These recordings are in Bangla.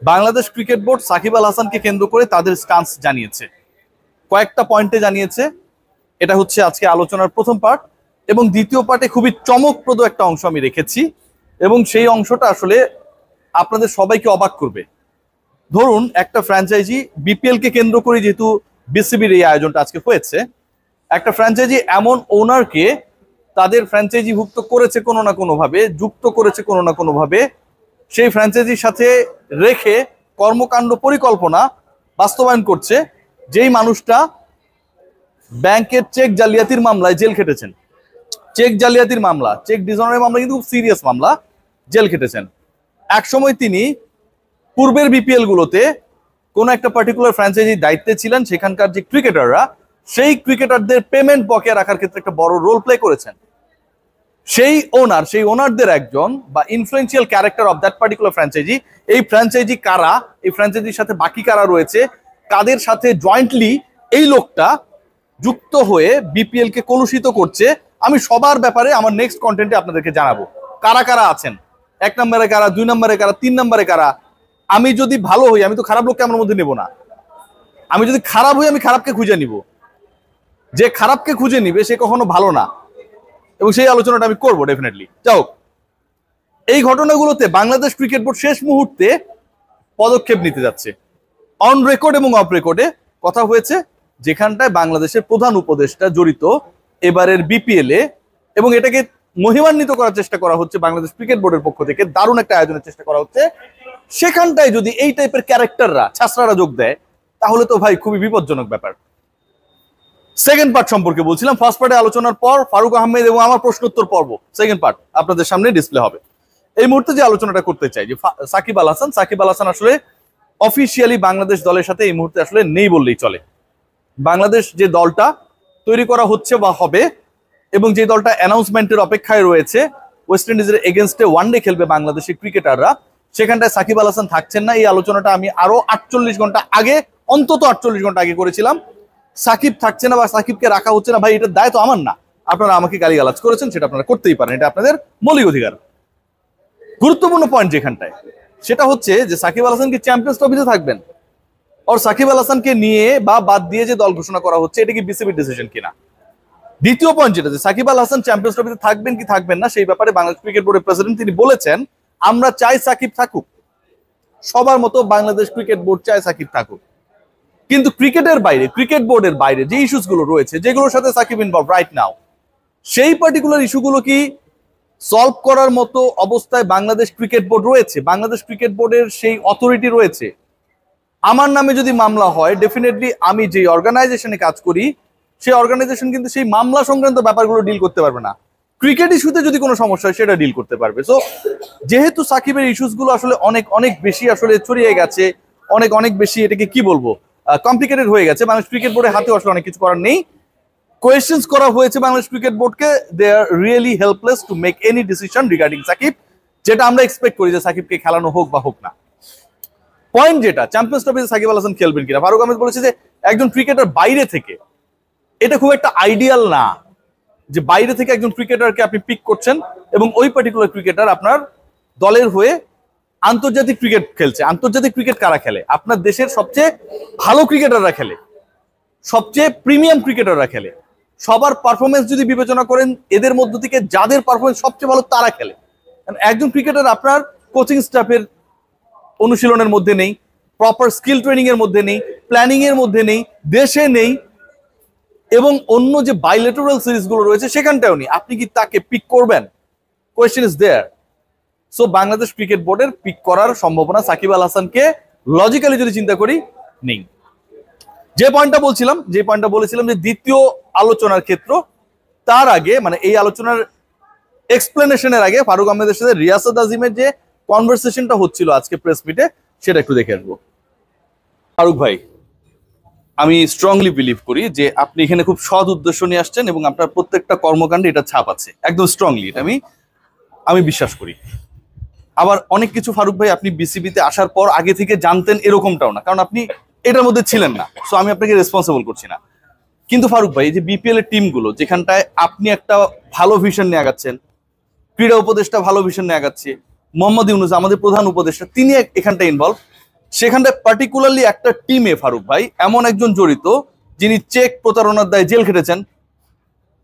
বাংলাদেশ ক্রিকেট বোর্ড সাকিব আল হাসানকে কেন্দ্র করে তাদের স্টান্স জানিয়েছে, কয়েকটা পয়েন্টে জানিয়েছে। এটা হচ্ছে আজকে আলোচনার প্রথম পার্ট, এবং দ্বিতীয় পার্টে খুবই চমকপ্রদ একটা অংশ আমি রেখেছি, এবং সেই অংশটা আসলে আপনাদের সবাইকে অবাক করবে। ধরুন একটা ফ্র্যাঞ্চাইজি বিপিএল কে কেন্দ্র করে, যেহেতু বিসিবির এই আয়োজনটা আজকে হয়েছে, একটা ফ্র্যাঞ্চাইজি এমন ওনারকে তাদের ফ্র্যাঞ্চাইজি ভুক্ত করেছে কোনো না কোনোভাবে, যুক্ত করেছে কোনো না কোনোভাবে, সেই ফ্র্যাঞ্চাইজির সাথে রেখে কর্মকাণ্ড পরিকল্পনা বাস্তবায়ন করছে, যেই মানুষটা ব্যাংকের চেক জালিয়াতির মামলায় জেল খেটেছেন। চেক জালিয়াতির মামলা, চেক ডিসঅনারের মামলা কিন্তু খুব সিরিয়াস মামলা, জেল খেটেছেন। একসময় তিনি পূর্বের বিপিএল গুলোতে কোন একটা পার্টিকুলার ফ্র্যাঞ্চাইজির দায়িত্বে ছিলেন, সেখানকার যে ক্রিকেটাররা, সেই ক্রিকেটারদের পেমেন্ট বকেয়া রাখার ক্ষেত্রে একটা বড় রোল প্লে করেছেন। সেই ওনারদের একজন বা influential character of that particular franchise. এই ফ্র্যাঞ্চাইজি কারা, এই ফ্র্যাঞ্চাইজির সাথে বাকি কারা রয়েছে, কাদের সাথে জয়েন্টলি এই লোকটা যুক্ত হয়ে বিপিএল কে কলুষিত করছে, আমি সবার ব্যাপারে আমার নেক্সট কন্টেন্টে আপনাদেরকে জানাবো। কারা কারা আছেন, 1 নম্বরে কারা, 2 নম্বরে কারা, 3 নম্বরে কারা। আমি যদি ভালো হই, আমি তো খারাপ লোককে আমার মধ্যে নেব না। আমি যদি খারাপ হই, আমি খারাপকে খুঁজে নিব। যে খারাপকে খুঁজে নিবে সে কখনো ভালো না, এবং সেই আলোচনাটা আমি করবো ডেফিনেটলি। যাও, এই ঘটনাগুলোতে বাংলাদেশ ক্রিকেট বোর্ড শেষ মুহূর্তে পদক্ষেপ নিতে যাচ্ছে। অন রেকর্ড এবং অফ রেকর্ডে কথা হয়েছে, যেখানটায় বাংলাদেশের প্রধান উপদেষ্টা জড়িত এবারের বিপিএল এ, এবং এটাকে মহিমান্বিত করার চেষ্টা করা হচ্ছে বাংলাদেশ ক্রিকেট বোর্ডের পক্ষ থেকে, দারুণ একটা আয়োজনের চেষ্টা করা হচ্ছে। সেখানটায় যদি এই টাইপের ক্যারেক্টাররা, ছাত্ররা যোগ দেয়, তাহলে তো ভাই খুবই বিপজ্জনক ব্যাপার। সেকেন্ড পার্ট সম্পর্কে বলছিলাম। ফার্স্ট পার্টে আলোচনার পর ফারুক আহমেদ এবং আমার প্রশ্নোত্তর পর্ব, সেকেন্ড পার্ট আপনাদের সামনে ডিসপ্লে হবে। এই মুহূর্তে যে আলোচনাটা করতে চাই, যে সাকিব আল হাসান আসলে অফিসিয়ালি বাংলাদেশ দলের সাথে এই মুহূর্তে আসলে নেই বললেই চলে। বাংলাদেশ যে দলটা তৈরি করা হচ্ছে বা হবে, এবং যে দলটা অ্যানাউন্সমেন্টের অপেক্ষায় রয়েছে, ওয়েস্ট ইন্ডিজের এগেনস্টে ওয়ানডে খেলবে বাংলাদেশের ক্রিকেটাররা, সেখানটায় সাকিব আল হাসান থাকছেন না। এই আলোচনাটা আমি আরো 48 ঘন্টা আগে, অন্তত 48 ঘন্টা আগে করেছিলাম। সাকিব থাকছে না বা সাকিবকে রাখা হচ্ছে না, ভাই এটার দায় তো আমার না। আপনারা আমাকে গালিগালাজ করেছেন, সেটা আপনারা করতেই পারেন, এটা আপনাদের মৌলিক অধিকার। গুরুত্বপূর্ণ পয়েন্ট যেখানটায়, সেটা হচ্ছে যে সাকিব আল হাসান কি চ্যাম্পিয়ন্স ট্রফিতে থাকবেন, আর সাকিব আল হাসানকে নিয়ে বা বাদ দিয়ে যে দল ঘোষণা করা হচ্ছে, এটা কি বিসিবির ডিসিশন কিনা। দ্বিতীয় পয়েন্ট যেটা, যে সাকিব আল হাসান চ্যাম্পিয়ন্স ট্রফিতে থাকবেন কি থাকবেন না, সেই ব্যাপারে বাংলাদেশ ক্রিকেট বোর্ডের প্রেসিডেন্ট তিনি বলেছেন, আমরা চাই সাকিব থাকুক, সবার মতো বাংলাদেশ ক্রিকেট বোর্ড চায় সাকিব থাকুক। কিন্তু ক্রিকেটের বাইরে, ক্রিকেট বোর্ডের বাইরে যে ইস্যুস গুলো রয়েছে, যেগুলোর সাথে সাকিব ইনভলভ রাইট নাও, সেই পার্টিকুলার ইস্যুগুলো কি সলভ করার মতো অবস্থায় বাংলাদেশ ক্রিকেট বোর্ড রয়েছে? বাংলাদেশ ক্রিকেট বোর্ডের সেই অথরিটি রয়েছে? আমার নামে যদি মামলা হয়, ডেফিনেটলি আমি যে অর্গানাইজেশনে কাজ করি, সেই অর্গানাইজেশন কিন্তু সেই মামলা সংক্রান্ত ব্যাপারগুলো ডিল করতে পারবে না। ক্রিকেট ইস্যুতে যদি কোনো সমস্যা হয়, সেটা ডিল করতে পারবে। সো যেহেতু সাকিবের ইস্যুস গুলো আসলে অনেক অনেক বেশি আসলে ছড়িয়ে গেছে, অনেক অনেক বেশি, এটাকে কি বলবো, কমপ্লিকেটেড হয়ে গেছে, বাংলাদেশ ক্রিকেট বোর্ডের হাতে আসলে অনেক কিছু করার নেই। কোয়েশ্চেন্স করা হয়েছে বাংলাদেশ ক্রিকেট বোর্ডকে, they are really helpless to make any decision regarding Shakib, যেটা আমরা এক্সপেক্ট করি যে সাকিবকে খেলানো হোক বা হোক না। পয়েন্ট যেটা, চ্যাম্পিয়ন্স ট্রফিতে সাকিব আল হাসান খেলবেন কিনা, ফারুক আহমেদ বলেছে যে একজন ক্রিকেটার বাইরে থেকে, এটা খুব একটা আইডিয়াল না যে বাইরে থেকে একজন ক্রিকেটারকে আপনি পিক করছেন এবং ওই পার্টিকুলার ক্রিকেটার আপনার দলের হয়ে আন্তর্জাতিক ক্রিকেট খেলছে। আন্তর্জাতিক ক্রিকেট কারা খেলে? আপনার দেশের সবচেয়ে ভালো ক্রিকেটাররা খেলে, সবচেয়ে প্রিমিয়াম ক্রিকেটাররা খেলে। সবার পারফরমেন্স যদি বিবেচনা করেন, এদের মধ্য থেকে যাদের পারফরমেন্স সবচেয়ে ভালো তারা খেলে। একজন ক্রিকেটার আপনার কোচিং স্টাফের অনুশীলনের মধ্যে নেই, প্রপার স্কিল ট্রেনিং এর মধ্যে নেই, প্ল্যানিং এর মধ্যে নেই, দেশে নেই, এবং অন্য যে বাইলেটারাল সিরিজ গুলো রয়েছে সেখানটাও নেই। আপনি কি তাকে পিক করবেন? Question is there. So Bangladesh cricket বোর্ডের পিক করার সম্ভাবনা সাকিব আল হাসানকে লজিক্যালি যদি চিন্তা করি নেই। যে পয়েন্টটা বলেছিলাম যে দ্বিতীয় আলোচনার ক্ষেত্র, তার আগে মানে এই আলোচনার এক্সপ্লেনেশনের আগে ফারুক আহমেদের সাথে রিয়াসাত আজিমের যে কনভারসেশনটা হচ্ছিল আজকে প্রেস মিটে, সেটা একটু দেখে আসবো। ফারুক ভাই, আমি স্ট্রংলি বিলিভ করি যে আপনি এখানে খুব সৎ উদ্দেশ্য নিয়ে আসছেন এবং আপনার প্রত্যেকটা কর্মকাণ্ডে এটা ছাপ আছে, একদম স্ট্রংলি। এটা আমি বিশ্বাস করি। আবার অনেক কিছু ফারুক ভাই আপনি বিসিবিতে আসার পর আগে থেকে জানতেন এরকমটাও না, কারণ আপনি এটার মধ্যে ছিলেন না, সো আমি আপনাকে রেসপন্সিবল করছি না। কিন্তু ফারুক ভাই, এই যে বিপিএল এর টিমগুলো, যেখানটায় আপনি একটা ভালো ভিশন নিয়ে আগাচ্ছেন, ক্রীড়া উপদেষ্টা ভালো ভিশন নিয়ে আগাচ্ছে, মোহাম্মদ ইউনুস আমাদের প্রধান উপদেষ্টা, তিনি এখানটায় ইনভলভ, সেখানটায় পার্টিকুলারলি একটা টিমে ফারুক ভাই এমন একজন জড়িত যিনি চেক প্রতারণার দায়ে জেল খেটেছেন,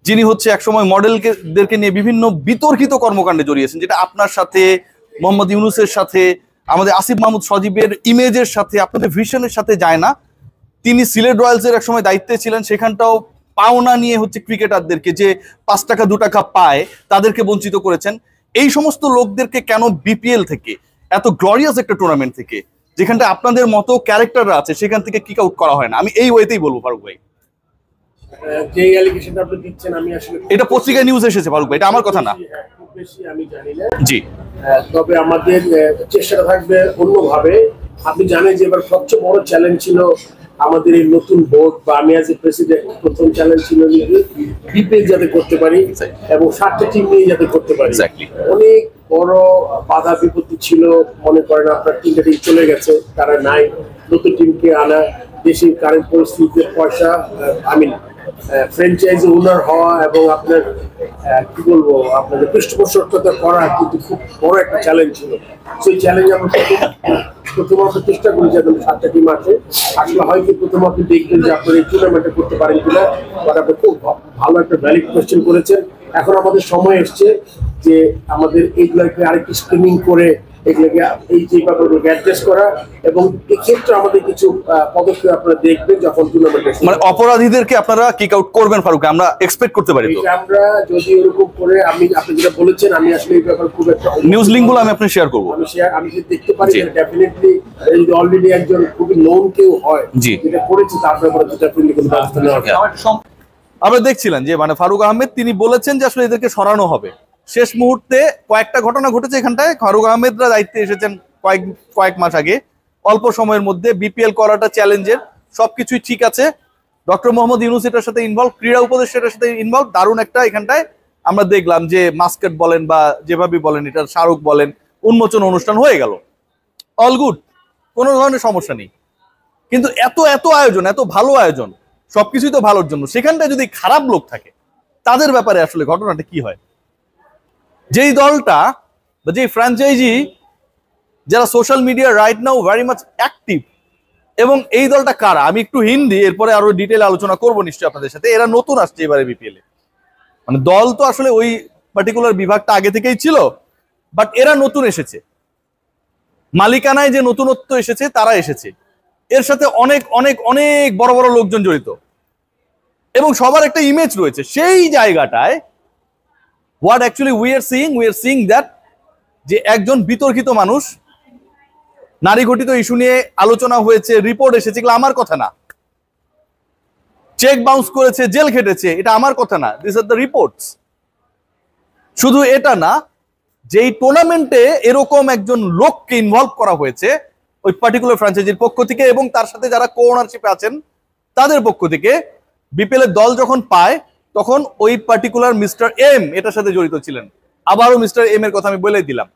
যিনি হচ্ছে একসময় মডেলদেরকে নিয়ে বিভিন্ন বিতর্কিত কর্মকাণ্ডে জড়িয়েছেন, যেটা আপনার সাথে, মোহাম্মদ ইউনুসের সাথে, আমাদের আসিফ মাহমুদ সজীবের ইমেজের সাথে, আপনাদের ভিশনের সাথে যায় না। তিনি সিলেট রয়্যালসের এক সময় দায়িত্বে ছিলেন, সেখানটাও পাওনা নিয়ে হচ্ছে ক্রিকেটারদেরকে যে 5 টাকা 2 টাকা পায় তাদেরকে বঞ্চিত করেছেন। এই সমস্ত লোকদেরকে কেন বিপিএল থেকে, এত গ্লোরিয়াস একটা টুর্নামেন্ট থেকে, যেখানটা আপনাদের মতো ক্যারেক্টাররা আছে, সেখান থেকে কিক আউট করা হয় না? আমি এই ওয়েতেই বলবো ফারুক ভাই। যে অ্যালিগেশনটা আপনি দিচ্ছেন আমি আসলে এটা পত্রিকায় নিউজ এসেছে ফারুক ভাই, এটা আমার কথা না। খুব বেশি আমি জানি না। জি, তবে আমাদের চেষ্টা থাকবে অন্যভাবে। আপনি জানেন যে এবার সবচেয়ে বড় চ্যালেঞ্জ ছিল আমাদের এই নতুন বোর্ড, বা আমি অ্যাজ এ প্রেসিডেন্ট প্রথম চ্যালেঞ্জ ছিল বিপিএল যাতে করতে পারি এবং 7টা টিম নিয়ে যাতে করতে পারি। অনেক বড় বাধা বিপত্তি ছিল, মনে করেন আপনার 3টা টিম চলে গেছে, তারা নাই, নতুন টিমকে আনা, দেশের কারেন্ট পরিস্থিতিতে পয়সা, আমি ফ্র্যাঞ্চাইজি ওনার হওয়া এবং আপনার কি বলবো আপনাদের পৃষ্ঠপোষকতা করা কিন্তু খুব বড় একটা চ্যালেঞ্জ ছিল। সেই চ্যালেঞ্জ আমরা প্রথমত চেষ্টা করি যাতে 7টা টিম আছে। আসলে হয়তো প্রথম আপনি দেখবেন যে আপনার এই টুর্নামেন্টে করতে পারেন কিনা, বাট আপনি খুব ভালো একটা ভ্যালিড কোয়েশ্চেন করেছেন। এখন আমাদের সময় এসছে যে আমাদের এইগুলোকে আরেকটু স্ক্রিনিং করে এগুলোকে এই যে ব্যাপারগুলোকে অ্যাডজাস্ট করা, এবং এক্ষেত্রে আমাদের কিছু পদক্ষেপ আপনারা দেখবেন যখন টুর্নামেন্টে, মানে অপরাধীদেরকে আপনারা কিক আউট করবেন ফারুক, আমরা এক্সপেক্ট করতে পারি তো? আমরা যদি এরকম করে আপনি যেটা বলেছেন, আমি আসলে এই ব্যাপারে খুব একটা নিউজ লিঙ্কগুলো আমি আপনি শেয়ার করব। আমি যদি দেখতে পারি ডেফিনেটলি, যদি অলরেডি একজন খুবই নোন কেউ হয় যেটা করেছে, তার ব্যাপারে ডেফিনেটলি কোনো ব্যবস্থা নেওয়া হবে। আমরা দেখছিলেন যে মানে ফারুক আহমেদ তিনি বলেছেন যে আসলে এদেরকে সরানো হবে। শেষ মুহূর্তে কয়েকটা ঘটনা ঘটেছে এখানটায়। ফারুক আহমেদরা দায়িত্বে এসেছেন কয়েক মাস আগে, অল্প সময়ের মধ্যে বিপিএল করাটা চ্যালেঞ্জের, সবকিছুই ঠিক আছে। ডক্টর মোহাম্মদ ইউনুস এটার সাথে ইনভলভ, ক্রীড়া উপদেষ্টার সাথে ইনভলভ। দারুণ একটা এখানটায় আমরা দেখলাম যে মাস্কেট বলেন বা যেভাবে বলেন, এটার শাহরুখ বলেন, উন্মোচন অনুষ্ঠান হয়ে গেল, অল গুড, কোনো ধরনের সমস্যা নেই। কিন্তু এত এত আয়োজন, এত ভালো আয়োজন, সবকিছুই তো ভালোর জন্য, সেখানটায় যদি খারাপ লোক থাকে তাদের ব্যাপারে আসলে ঘটনাটা কি হয়? যেই দলটা বা যেই ফ্র্যাঞ্চাইজি যারা social media right now very much active, এবং এই দলটা কারা আমি একটু হিন্দি এরপরে আরো ডিটেইলে আলোচনা করবো নিশ্চয়ই আপনাদের সাথে। এরা নতুন আসছে এবারে বিপিএল এ, মানে দল তো আসলে ওই পার্টিকুলার বিভাগটা আগে থেকেই ছিল, বাট এরা নতুন এসেছে, মালিকানায় যে নতুনত্ব এসেছে তারা এসেছে, এর সাথে অনেক অনেক অনেক বড় বড় লোকজন জড়িত, এবং সবার একটা ইমেজ রয়েছে। সেই জায়গাটায় what actually we are seeing that যে একজন বিতর্কিত মানুষ, নারী ঘটিত ইস্যু নিয়ে আলোচনা হয়েছে, রিপোর্ট এসেছে, এগুলো আমার কথা না। চেক বাউন্স করেছে, জেল খেটেছে, এটা আমার কথা না, দিস আর দ্য রিপোর্টস। শুধু এটা না, যেই টুর্নামেন্টে এরকম একজন লোককে ইনভলভ করা হয়েছে ওই পার্টিকুলার ফ্র্যাঞ্চাইজির পক্ষ থেকে, এবং তার সাথে যারা কো ওনারশিপে আছেন তাদের পক্ষ থেকে, বিপিএল এর দল যখন পায় তখন ওই পার্টিকুলার মিস্টার এম এটার সাথে জড়িত ছিলেন। আবারও মিস্টার এম এর কথা আমি বলেই দিলাম।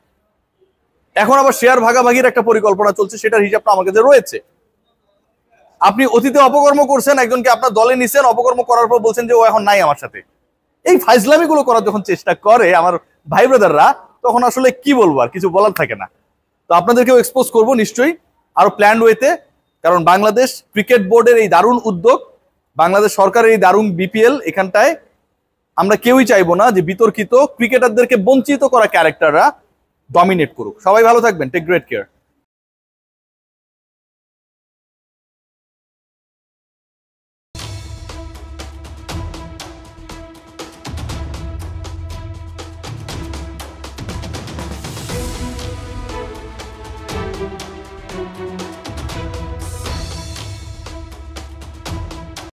এখন আবার শেয়ার ভাগাভাগির একটা পরিকল্পনা চলছে, সেটার হিসাবটা আমার কাছে রয়েছে। আপনি অতীতে অপকর্ম করছেন, একজনকে আপনার দলে নিছেন, অপকর্ম করার পর বলছেন যে ও এখন নাই আমার সাথে। এই ফাইজলামি গুলো করার যখন চেষ্টা করে আমার ভাই ব্রাদাররা, তখন আসলে কি বলবো, আর কিছু বলার থাকে না। তো আপনাদেরকেও এক্সপোজ করবো নিশ্চয়ই আরো প্ল্যান্ড ওয়েতে, কারণ বাংলাদেশ ক্রিকেট বোর্ডের এই দারুণ উদ্যোগ, বাংলাদেশ সরকারের এই দারুণ বিপিএল, এখানটায় আমরা কেউই চাইবো না যে বিতর্কিত ক্রিকেটারদেরকে বঞ্চিত করা ক্যারেক্টাররা ডমিনেট করুক। সবাই ভালো থাকবেন, টেক গ্রেট কেয়ার।